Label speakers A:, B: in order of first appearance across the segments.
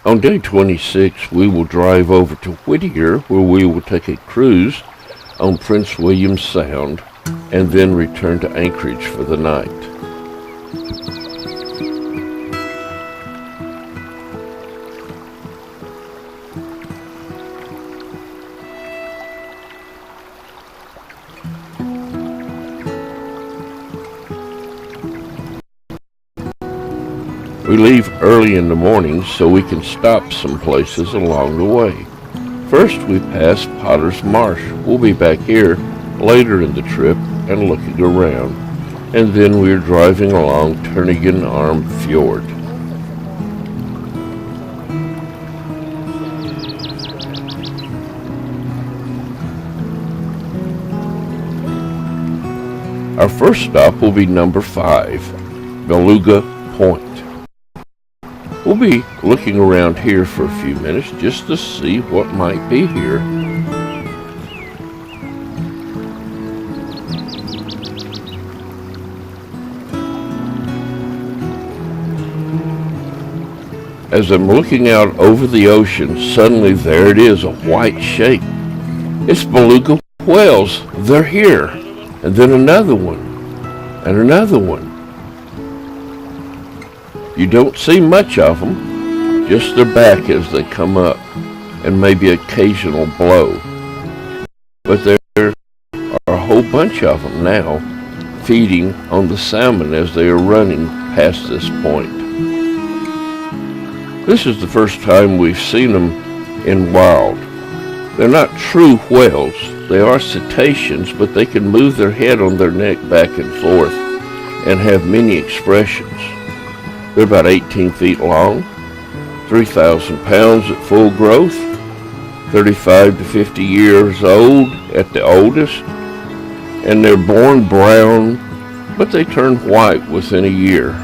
A: On day 26, we will drive over to Whittier, where we will take a cruise on Prince William Sound and then return to Anchorage for the night. We leave early in the morning so we can stop some places along the way. First, we pass Potter's Marsh. We'll be back here later in the trip and looking around. And then we're driving along Turnagain Arm Fjord. Our first stop will be number 5, Beluga Point. We'll be looking around here for a few minutes just to see what might be here. As I'm looking out over the ocean, suddenly there it is, a white shape. It's Beluga Whales. They're here. And then another one. And another one. You don't see much of them, just their back as they come up, and maybe occasional blow. But there are a whole bunch of them now, feeding on the salmon as they are running past this point. This is the first time we've seen them in wild. They're not true whales. They are cetaceans, but they can move their head on their neck back and forth and have many expressions. They're about 18 feet long, 3,000 pounds at full growth, 35 to 50 years old at the oldest, and they're born brown, but they turn white within a year.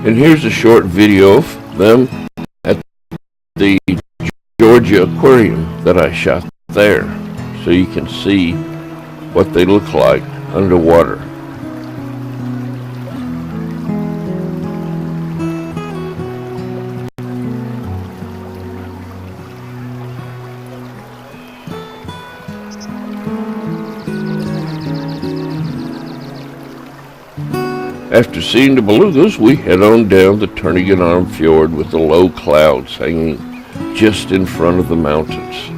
A: And here's a short video of them at the Georgia Aquarium that I shot there, so you can see what they look like underwater. After seeing the belugas, we head on down the Turnagain Arm Fjord with the low clouds hanging just in front of the mountains.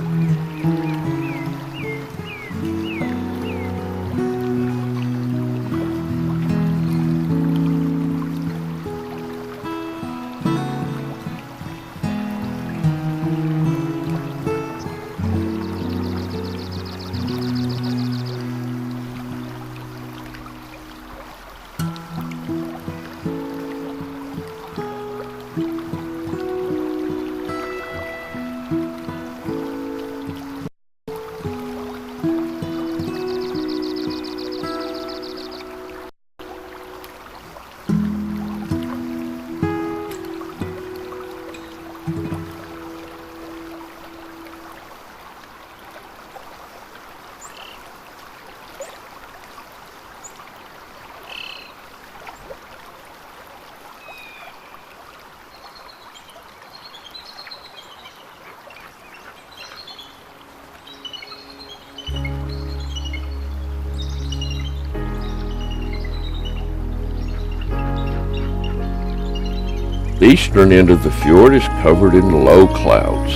A: The eastern end of the fjord is covered in low clouds.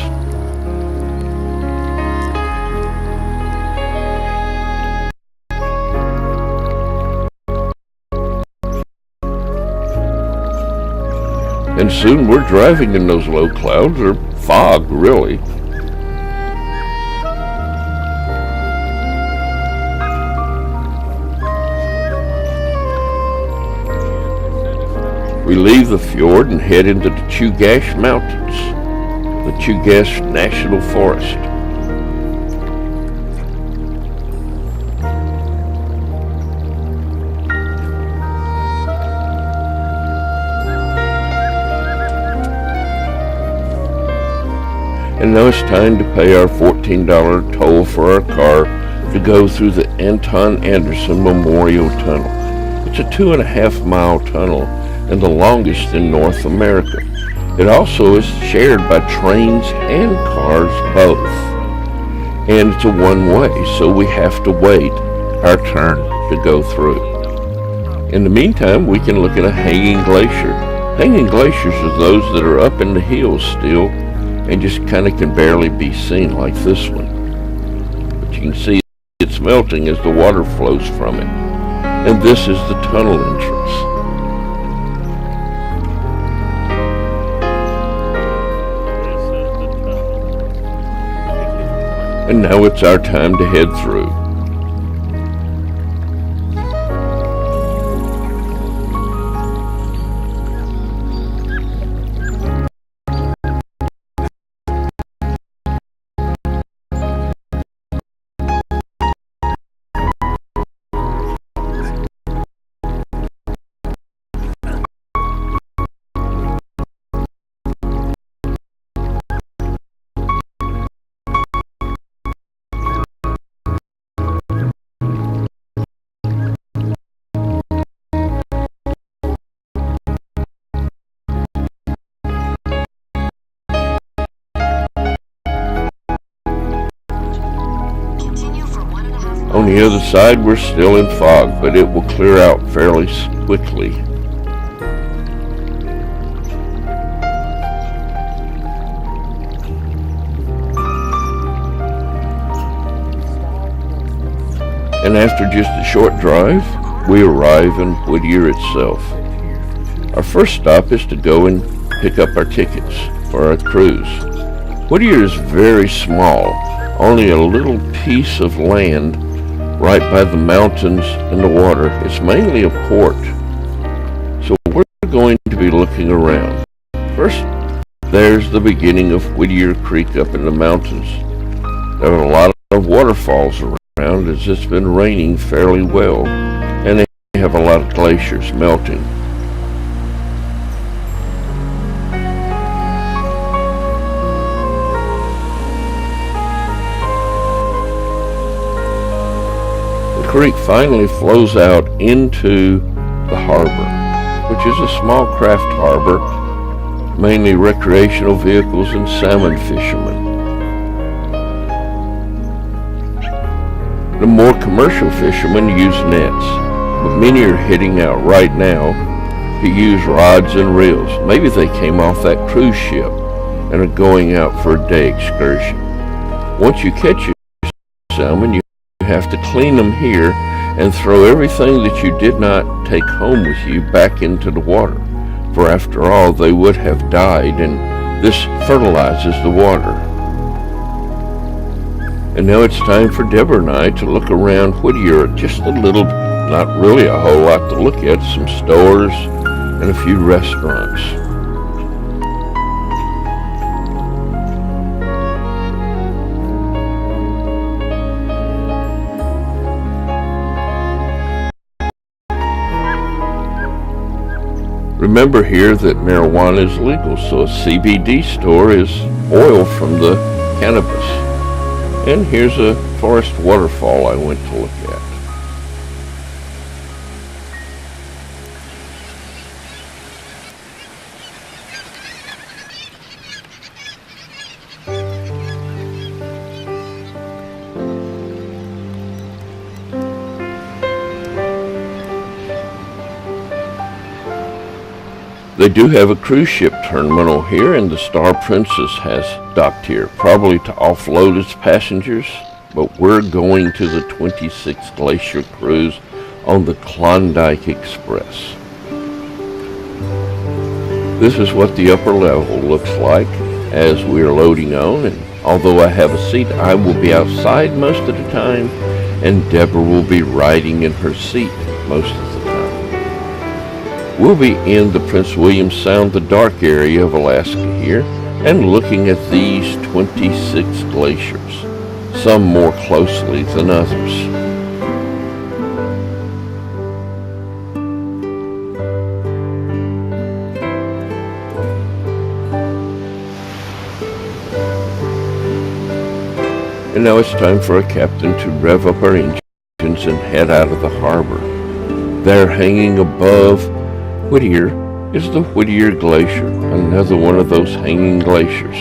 A: And soon we're driving in those low clouds, or fog, really. We leave the fjord and head into the Chugach Mountains, the Chugach National Forest. And now it's time to pay our $14 toll for our car to go through the Anton Anderson Memorial Tunnel. It's a 2.5-mile tunnel and the longest in North America. It also is shared by trains and cars both. And it's a one-way, so we have to wait our turn to go through. In the meantime, we can look at a hanging glacier. Hanging glaciers are those that are up in the hills still and just kind of can barely be seen, like this one. But you can see it's melting as the water flows from it. And this is the tunnel entrance. And now it's our time to head through. On the other side, we're still in fog, but it will clear out fairly quickly. And after just a short drive, we arrive in Whittier itself. Our first stop is to go and pick up our tickets for our cruise. Whittier is very small, only a little piece of land right by the mountains and the water. It's mainly a port. So we're going to be looking around. First, there's the beginning of Whittier Creek up in the mountains. There are a lot of waterfalls around as it's been raining fairly well, and they have a lot of glaciers melting. The creek finally flows out into the harbor, which is a small craft harbor, mainly recreational vehicles and salmon fishermen. The more commercial fishermen use nets, but many are heading out right now to use rods and reels. Maybe they came off that cruise ship and are going out for a day excursion. Once you catch your salmon, you have to clean them here and throw everything that you did not take home with you back into the water. For after all, they would have died, and this fertilizes the water. And now it's time for Deborah and I to look around Whittier. Just a little, not really a whole lot to look at, some stores and a few restaurants. Remember here that marijuana is legal, so a CBD store is oil from the cannabis. And here's a forest waterfall I went to look at. They do have a cruise ship terminal here, and the Star Princess has docked here, probably to offload its passengers, but we're going to the 26th Glacier cruise on the Klondike Express. This is what the upper level looks like as we're loading on, and although I have a seat, I will be outside most of the time, and Deborah will be riding in her seat most of the time. We'll be in the Prince William Sound, the dark area of Alaska here, and looking at these 26 glaciers, some more closely than others. And now it's time for a captain to rev up our engines and head out of the harbor. There, hanging above Whittier, is the Whittier Glacier, another one of those hanging glaciers.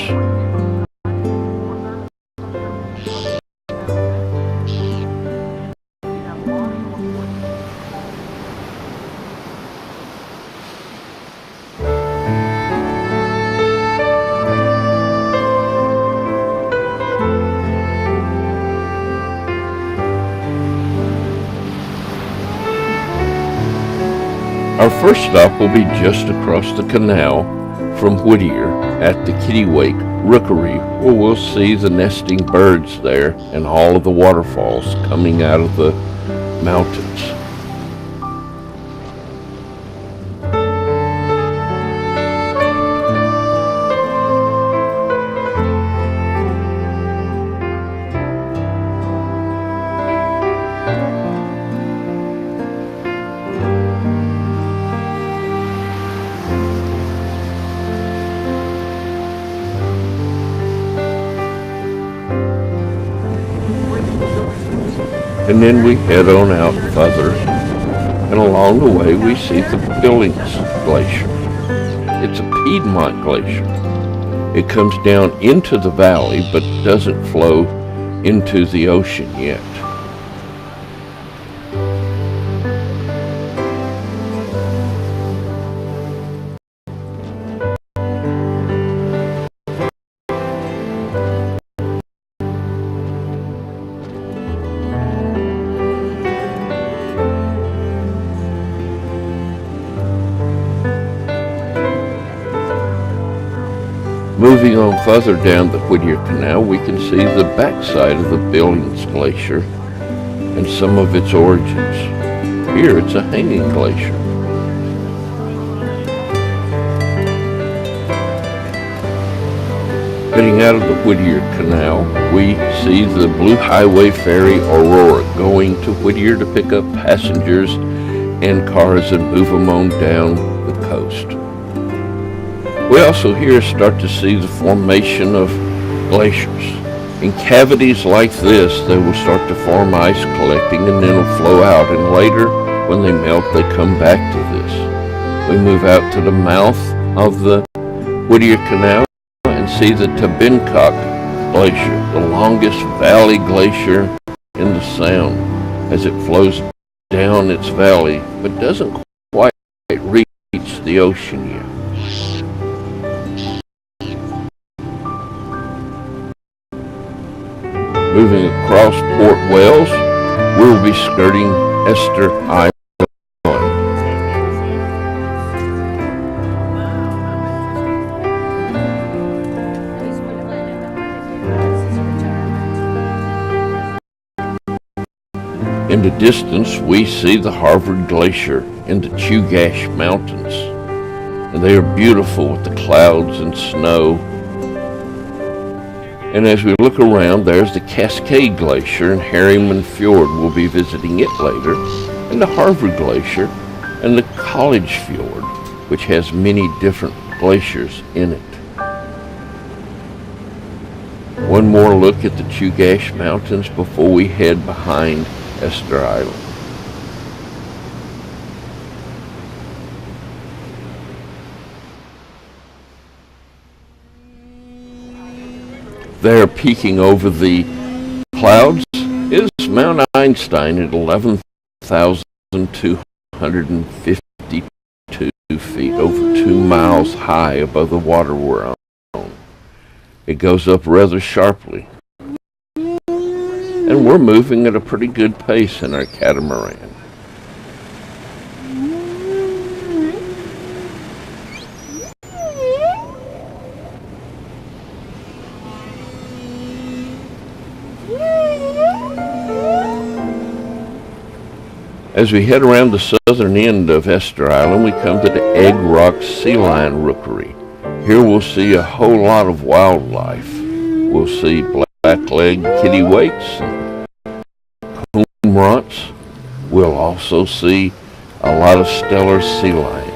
A: Our first stop will be just across the canal from Whittier at the Kittiwake Rookery, where we'll see the nesting birds there and all of the waterfalls coming out of the mountains. And then we head on out further, and along the way we see the Billings Glacier. It's a Piedmont glacier. It comes down into the valley, but doesn't flow into the ocean yet. Moving on further down the Whittier Canal, we can see the backside of the Billings Glacier and some of its origins. Here it's a hanging glacier. Heading out of the Whittier Canal, we see the Blue Highway Ferry Aurora going to Whittier to pick up passengers and cars and move them on down the coast. We also here start to see the formation of glaciers. In cavities like this, they will start to form ice collecting and then it'll flow out. And later, when they melt, they come back to this. We move out to the mouth of the Whittier Canal and see the Tabincock Glacier, the longest valley glacier in the Sound, as it flows down its valley, but doesn't quite reach the ocean yet. Moving across Port Wales, we'll be skirting Esther Island. In the distance, we see the Harvard Glacier and the Chugach Mountains, and they are beautiful with the clouds and snow. And as we look around, there's the Cascade Glacier and Harriman Fjord. We'll be visiting it later. And the Harvard Glacier and the College Fjord, which has many different glaciers in it. One more look at the Chugach Mountains before we head behind Esther Island. There, peeking over the clouds, is Mount Einstein at 11,252 feet, over 2 miles high above the water we're on. It goes up rather sharply. And we're moving at a pretty good pace in our catamaran. As we head around the southern end of Esther Island, we come to the Egg Rock Sea Lion Rookery. Here we'll see a whole lot of wildlife. We'll see black-legged kittiwakes and cormorants. We'll also see a lot of Steller sea lions.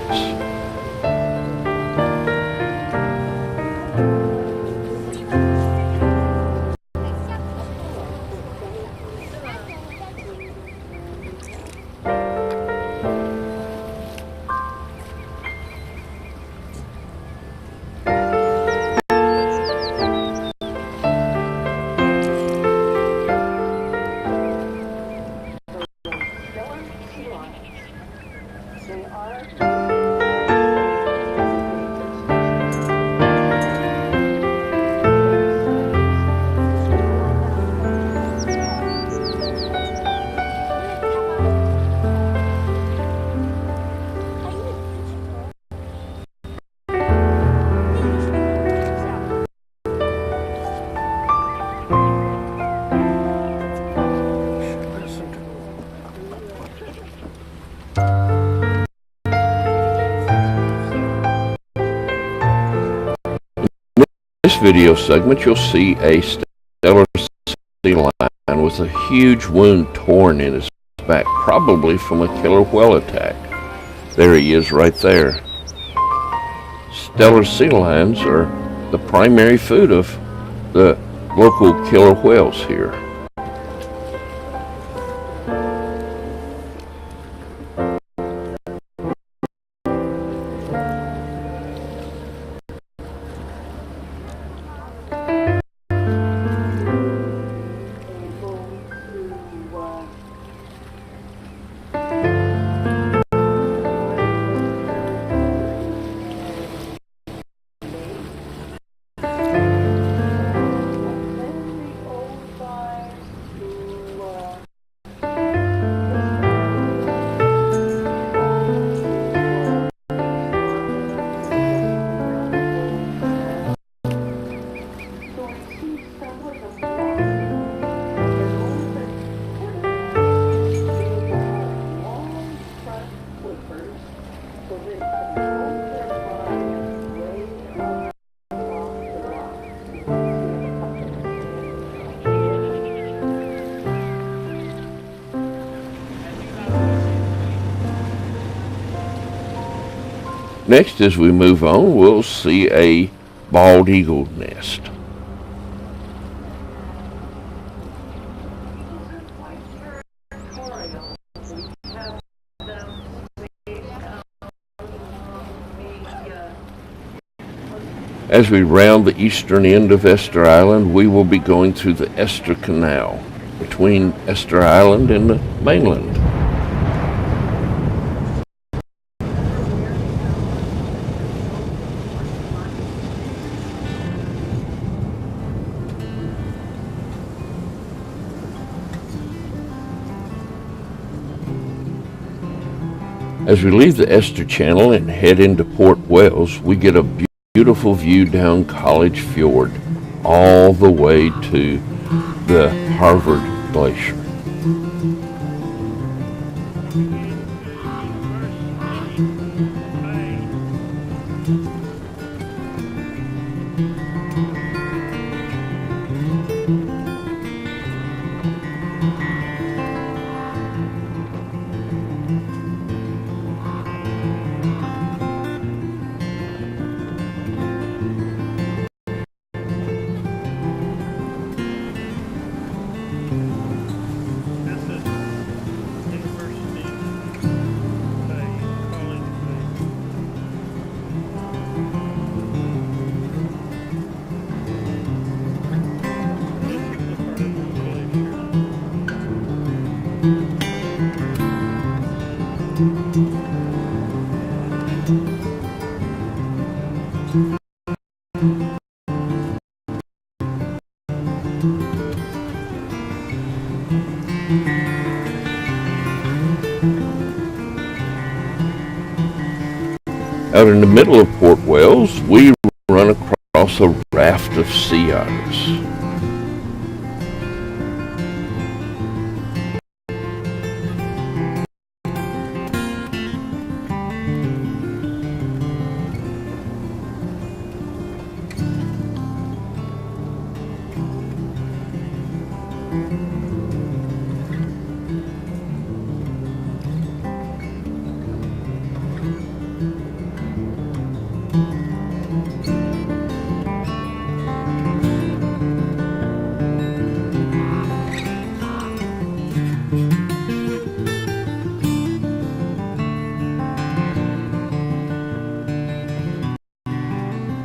A: In this video segment, you'll see a Steller sea lion with a huge wound torn in his back, probably from a killer whale attack. There he is right there. Steller sea lions are the primary food of the local killer whales here. Next, as we move on, we'll see a bald eagle nest. As we round the eastern end of Esther Island, we will be going through the Esther Canal between Esther Island and the mainland. As we leave the Esther Channel and head into Port Wales, we get a beautiful view down College Fjord all the way to the Harvard Glacier. Out in the middle of Port Wales, we run across a raft of sea otters.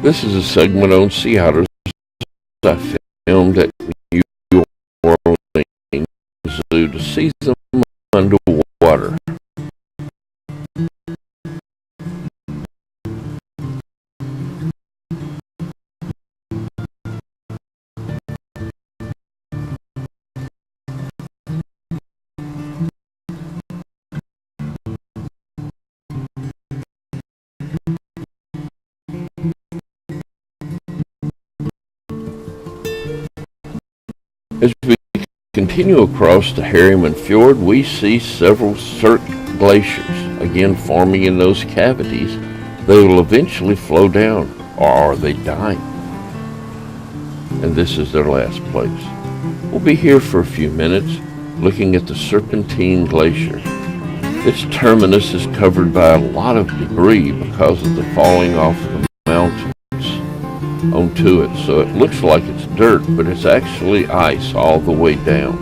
A: This is a segment on sea otters I filmed at New Orleans Zoo to see them underwater. As we continue across the Harriman Fjord, we see several cirque glaciers, again forming in those cavities. They will eventually flow down, or are they dying? And this is their last place. We'll be here for a few minutes, looking at the Serpentine Glacier. Its terminus is covered by a lot of debris because of the falling off of the mountains onto it, so it looks like it's dirt, but it's actually ice all the way down.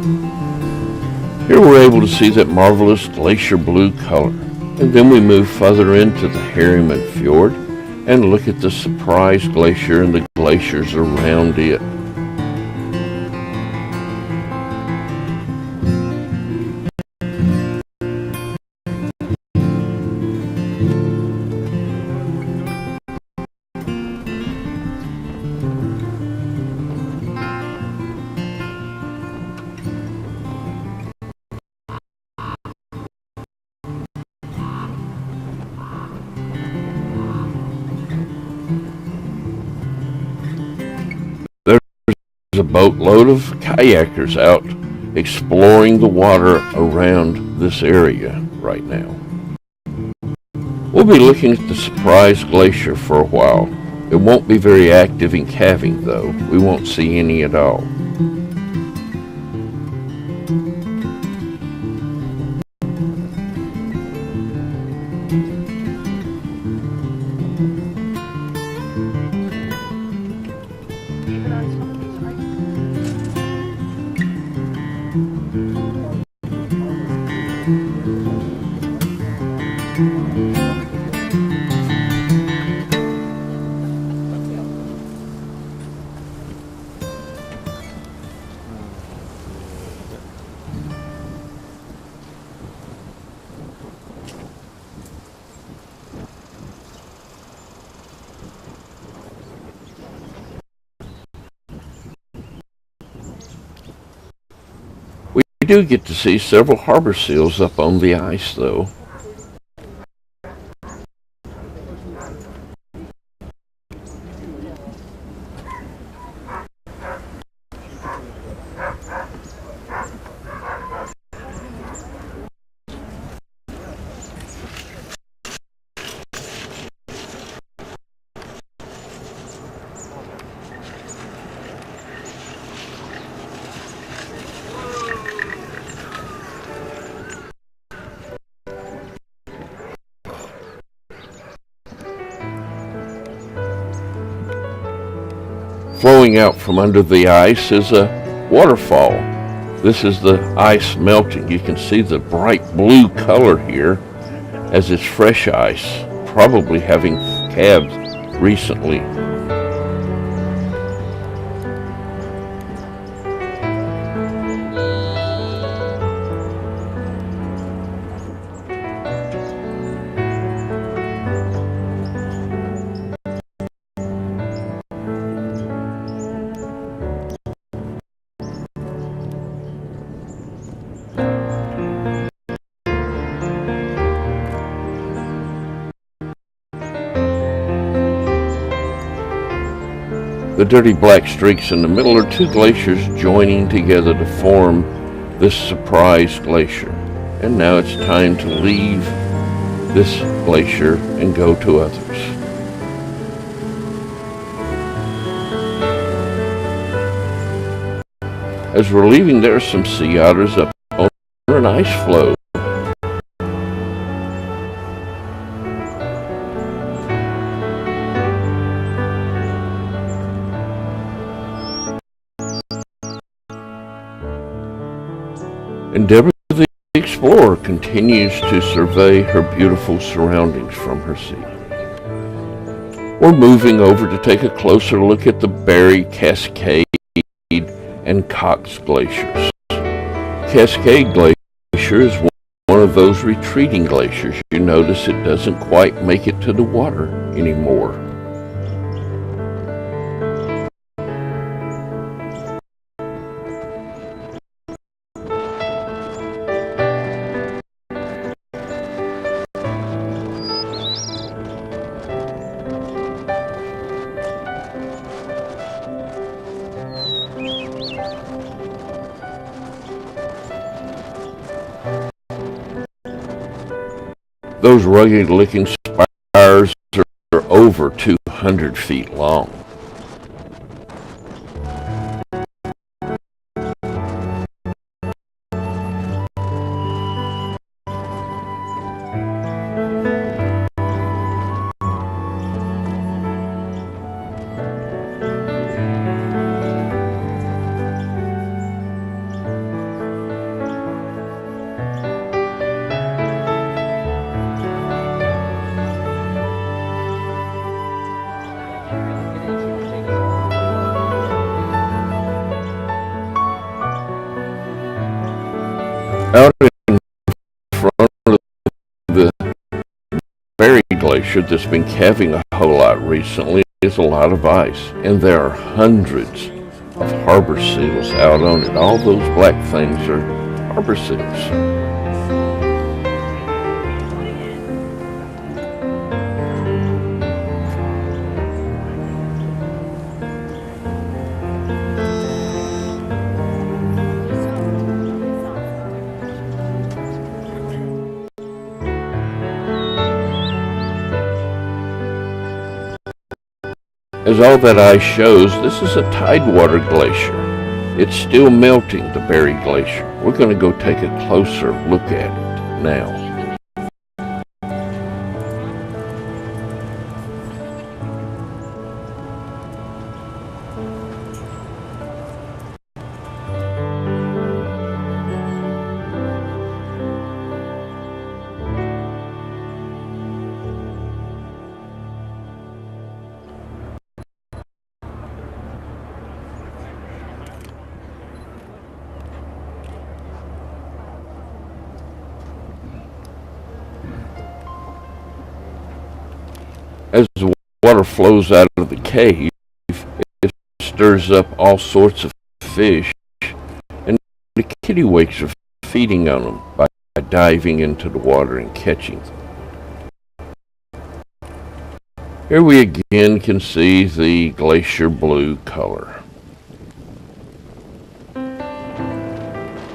A: Here we're able to see that marvelous glacier blue color, and then we move further into the Harriman Fjord and look at the Surprise Glacier and the glaciers around it. A boatload of kayakers out exploring the water around this area right now. We'll be looking at the Surprise Glacier for a while. It won't be very active in calving though. We won't see any at all. We do get to see several harbor seals up on the ice though. Flowing out from under the ice is a waterfall. This is the ice melting. You can see the bright blue color here as it's fresh ice, probably having calved recently. The dirty black streaks in the middle are two glaciers joining together to form this Surprise Glacier. And now it's time to leave this glacier and go to others. As we're leaving, there are some sea otters up on an ice floe. And Deborah the explorer continues to survey her beautiful surroundings from her seat. We're moving over to take a closer look at the Berry, Cascade, and Cox glaciers. Cascade Glacier is one of those retreating glaciers. You notice it doesn't quite make it to the water anymore. Those rugged-looking spires are over 200 feet long. Out in front of the Berry Glacier that's been calving a whole lot recently is a lot of ice, and there are hundreds of harbor seals out on it. All those black things are harbor seals. As all that ice shows, this is a tidewater glacier. It's still melting, the Berry Glacier. We're going to go take a closer look at it now. As the water flows out of the cave, it stirs up all sorts of fish, and the kittiwakes are feeding on them by diving into the water and catching them. Here we again can see the glacier blue color.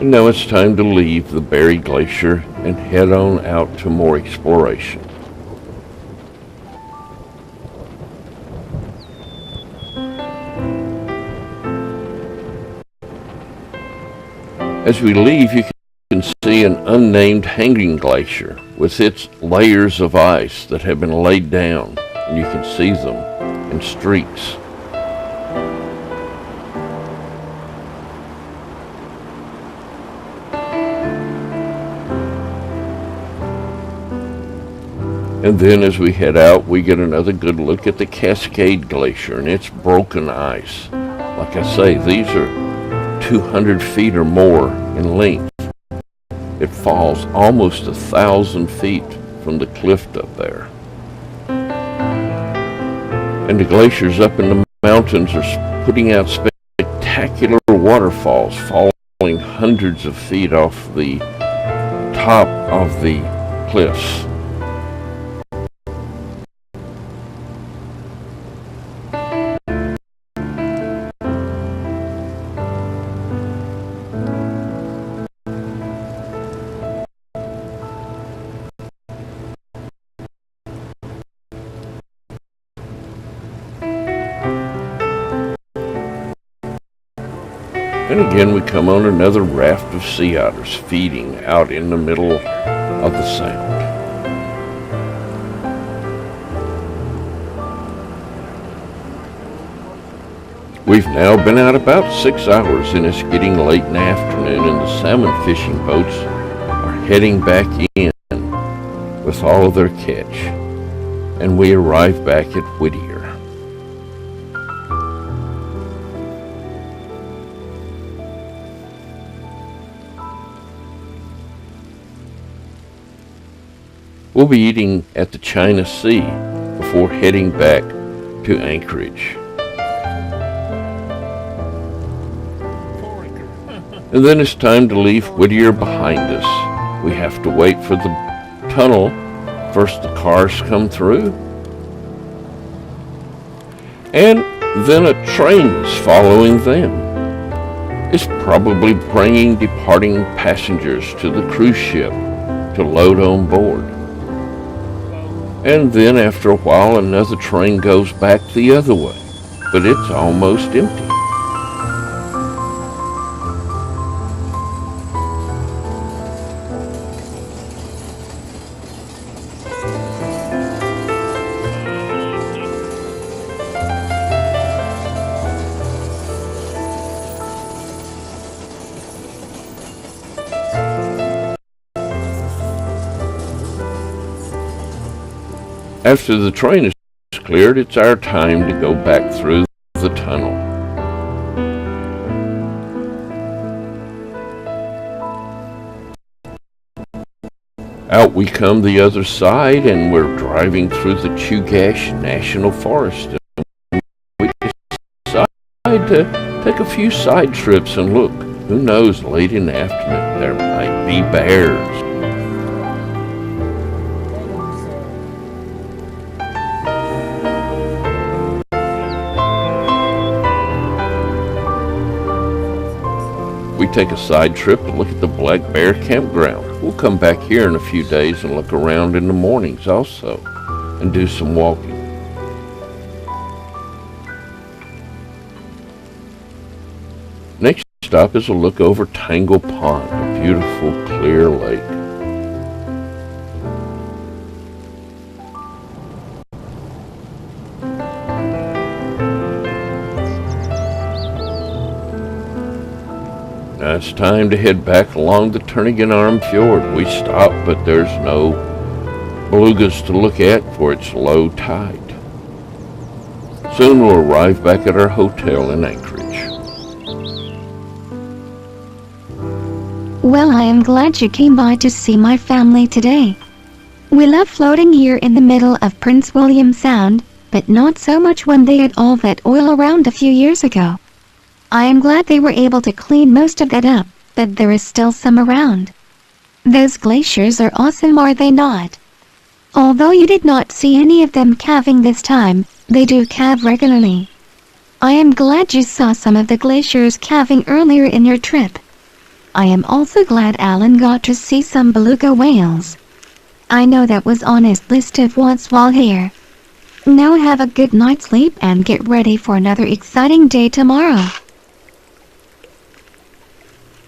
A: And now it's time to leave the Berry Glacier and head on out to more exploration. As we leave, you can see an unnamed hanging glacier with its layers of ice that have been laid down, and you can see them in streaks. And then as we head out, we get another good look at the Cascade Glacier and its broken ice. Like I say, these are 200 feet or more in length. It falls almost 1,000 feet from the cliff up there. And the glaciers up in the mountains are putting out spectacular waterfalls, falling hundreds of feet off the top of the cliffs. And again we come on another raft of sea otters feeding out in the middle of the sound. We've now been out about 6 hours and it's getting late in the afternoon, and the salmon fishing boats are heading back in with all of their catch. And we arrive back at Whittier. We'll be eating at the China Sea before heading back to Anchorage. And then it's time to leave Whittier behind us. We have to wait for the tunnel. First the cars come through, and then a train is following them. It's probably bringing departing passengers to the cruise ship to load on board. And then after a while another train goes back the other way, but it's almost empty. After the train is cleared, it's our time to go back through the tunnel. Out we come the other side, and we're driving through the Chugach National Forest. And we decide to take a few side trips and look. Who knows, late in the afternoon there might be bears. We take a side trip to look at the Black Bear Campground. We'll come back here in a few days and look around in the mornings also and do some walking. Next stop is a look over Tangle Pond, a beautiful clear lake. Now it's time to head back along the Turnagain Fjord. We stop, but there's no belugas to look at, for it's low tide. Soon we'll arrive back at our hotel in Anchorage.
B: Well, I am glad you came by to see my family today. We love floating here in the middle of Prince William Sound, but not so much when they had all that oil around a few years ago. I am glad they were able to clean most of that up, but there is still some around. Those glaciers are awesome, are they not? Although you did not see any of them calving this time, they do calve regularly. I am glad you saw some of the glaciers calving earlier in your trip. I am also glad Alan got to see some beluga whales. I know that was on his list of wants while here. Now have a good night's sleep and get ready for another exciting day tomorrow.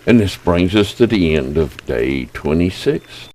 A: And this brings us to the end of day 26.